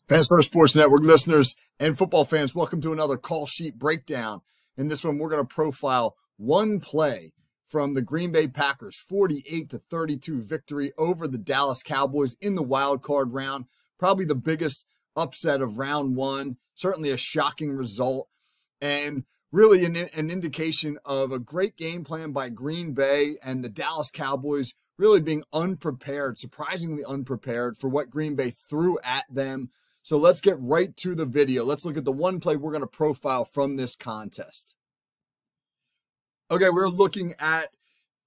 Fans First Sports Network listeners and football fans, welcome to another call sheet breakdown. In this one, we're going to profile one play from the Green Bay Packers' 48-32 victory over the Dallas Cowboys in the wild card round. Probably the biggest upset of round one, certainly a shocking result, and really an indication of a great game plan by Green Bay and the Dallas Cowboys really being unprepared, surprisingly unprepared for what Green Bay threw at them. So let's get right to the video. Let's look at the one play we're going to profile from this contest. Okay, we're looking at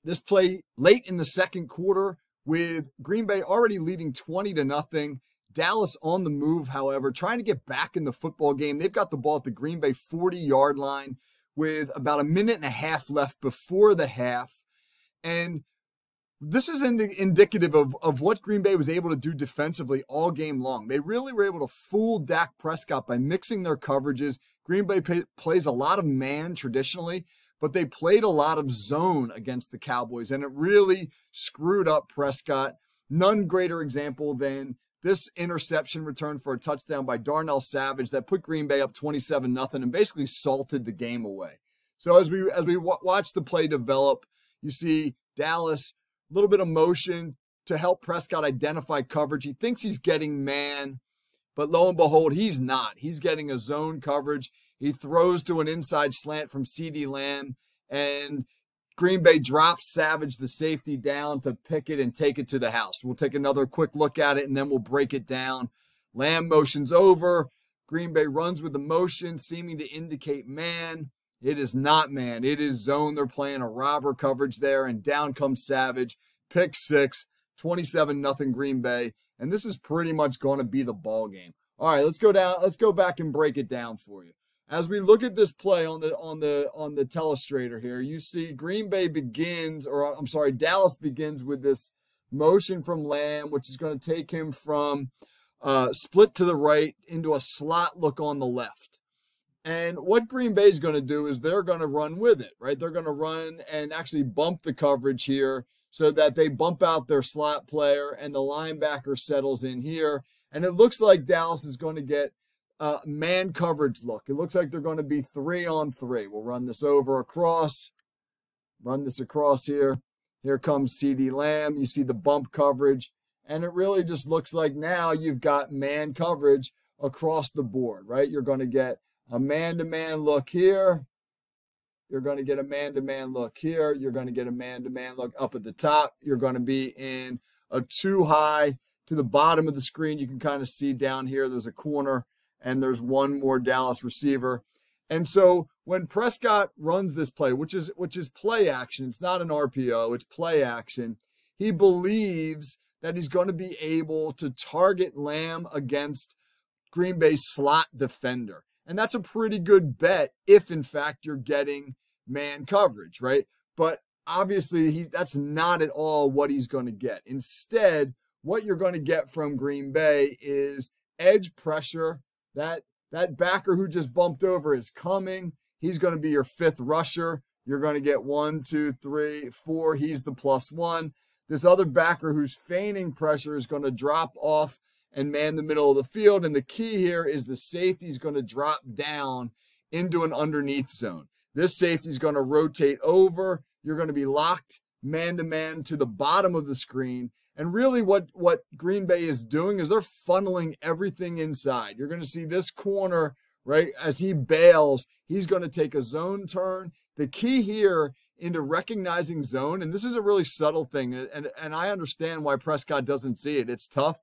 this play late in the second quarter with Green Bay already leading 20-0. Dallas on the move, however, trying to get back in the football game. They've got the ball at the Green Bay 40-yard line with about a minute and a half left before the half. And this is indicative of what Green Bay was able to do defensively all game long. They really were able to fool Dak Prescott by mixing their coverages. Green Bay plays a lot of man traditionally, but they played a lot of zone against the Cowboys, and it really screwed up Prescott. None greater example than this interception return for a touchdown by Darnell Savage that put Green Bay up 27-0 and basically salted the game away. So as we watch the play develop, you see Dallas, a little bit of motion to help Prescott identify coverage. He thinks he's getting man, but lo and behold, he's not. He's getting a zone coverage. He throws to an inside slant from CeeDee Lamb, and Green Bay drops Savage, the safety, down to pick it and take it to the house. We'll take another quick look at it, and then we'll break it down. Lamb motions over. Green Bay runs with the motion, seeming to indicate man. It is not man. It is zone. They're playing a robber coverage there, and down comes Savage. Pick six, 27-0 Green Bay, and this is pretty much going to be the ball game. All right, let's go down. Let's go back and break it down for you. As we look at this play on the telestrator here, you see Dallas begins with this motion from Lamb, which is going to take him from split to the right into a slot look on the left. And what Green Bay is going to do is they're going to run with it, right? They're going to run and actually bump the coverage here so that they bump out their slot player and the linebacker settles in here. And it looks like Dallas is going to get a man coverage look. It looks like they're going to be 3-on-3. We'll run this across here. Here comes CeeDee Lamb. You see the bump coverage. And it really just looks like now you've got man coverage across the board, right? You're going to get a man-to-man look here. You're going to get a man-to-man look here. You're going to get a man-to-man look up at the top. You're going to be in a too high to the bottom of the screen. You can kind of see down here there's a corner, and there's one more Dallas receiver. And so when Prescott runs this play, which is play action, it's not an RPO, it's play action, he believes that he's going to be able to target Lamb against Green Bay's slot defender. And that's a pretty good bet if, in fact, you're getting man coverage, right? But obviously, that's not at all what he's going to get. Instead, what you're going to get from Green Bay is edge pressure. That backer who just bumped over is coming. He's going to be your fifth rusher. You're going to get 1, 2, 3, 4. He's the +1. This other backer who's feigning pressure is going to drop off and man the middle of the field. And the key here is the safety is going to drop down into an underneath zone. This safety is going to rotate over. You're going to be locked man-to-man to the bottom of the screen. And really what Green Bay is doing is they're funneling everything inside. You're going to see this corner, right, as he bails, he's going to take a zone turn. The key here into recognizing zone, and this is a really subtle thing, and I understand why Prescott doesn't see it. It's tough.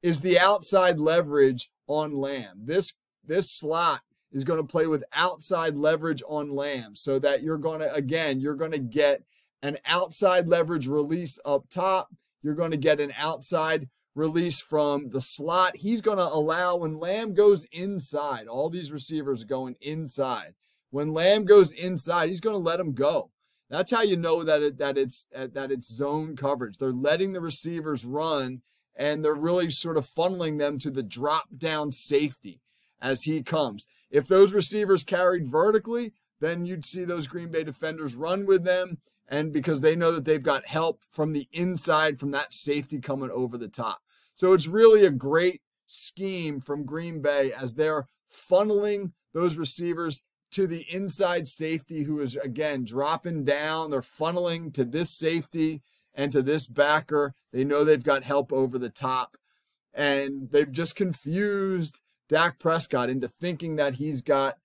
Is the outside leverage on Lamb. This slot is going to play with outside leverage on Lamb so that you're going to get an outside leverage release up top. You're going to get an outside release from the slot. He's going to allow, when Lamb goes inside, all these receivers are going inside. When Lamb goes inside, he's going to let him go. That's how you know that it's zone coverage. They're letting the receivers run, and they're really sort of funneling them to the drop-down safety as he comes. If those receivers carried vertically, then you'd see those Green Bay defenders run with them, and because they know that they've got help from the inside from that safety coming over the top. So it's really a great scheme from Green Bay as they're funneling those receivers to the inside safety who is, again, dropping down. They're funneling to this safety and to this backer. They know they've got help over the top. And they've just confused Dak Prescott into thinking that he's got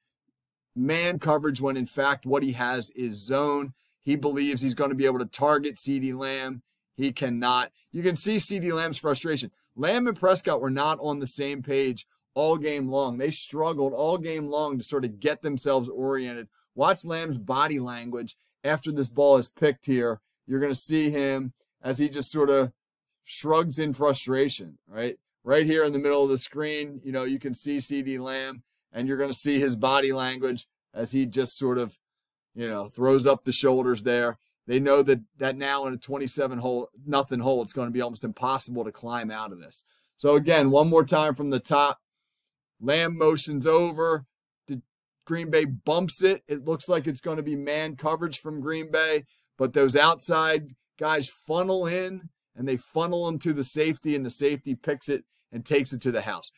man coverage when, in fact, what he has is zone. He believes he's going to be able to target CeeDee Lamb. He cannot. You can see CeeDee Lamb's frustration. Lamb and Prescott were not on the same page all game long. They struggled all game long to sort of get themselves oriented. Watch Lamb's body language after this ball is picked here. You're going to see him as he just sort of shrugs in frustration, right? Right here in the middle of the screen, you know, you can see CeeDee Lamb, and you're going to see his body language as he just sort of, you know, throws up the shoulders there. They know that now in a 27-0 hole, it's going to be almost impossible to climb out of this. So again, one more time from the top. Lamb motions over. Green Bay bumps it. It looks like it's going to be man coverage from Green Bay, but those outside guys funnel in, and they funnel them to the safety, and the safety picks it and takes it to the house.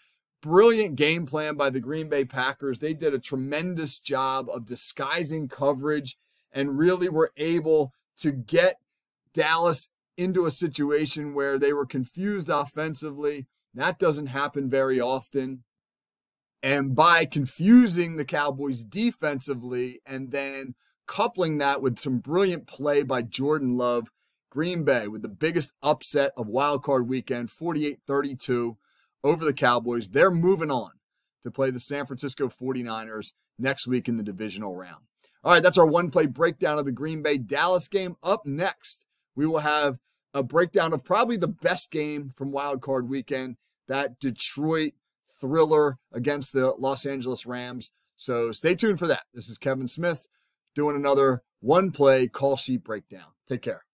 Brilliant game plan by the Green Bay Packers. They did a tremendous job of disguising coverage and really were able to get Dallas into a situation where they were confused offensively. That doesn't happen very often. And by confusing the Cowboys defensively and then coupling that with some brilliant play by Jordan Love, Green Bay with the biggest upset of Wild Card Weekend, 48-32 over the Cowboys. They're moving on to play the San Francisco 49ers next week in the divisional round. All right, that's our one-play breakdown of the Green Bay-Dallas game. Up next, we will have a breakdown of probably the best game from Wild Card Weekend, that Detroit thriller against the Los Angeles Rams. So stay tuned for that. This is Kevin Smith doing another one-play call sheet breakdown. Take care.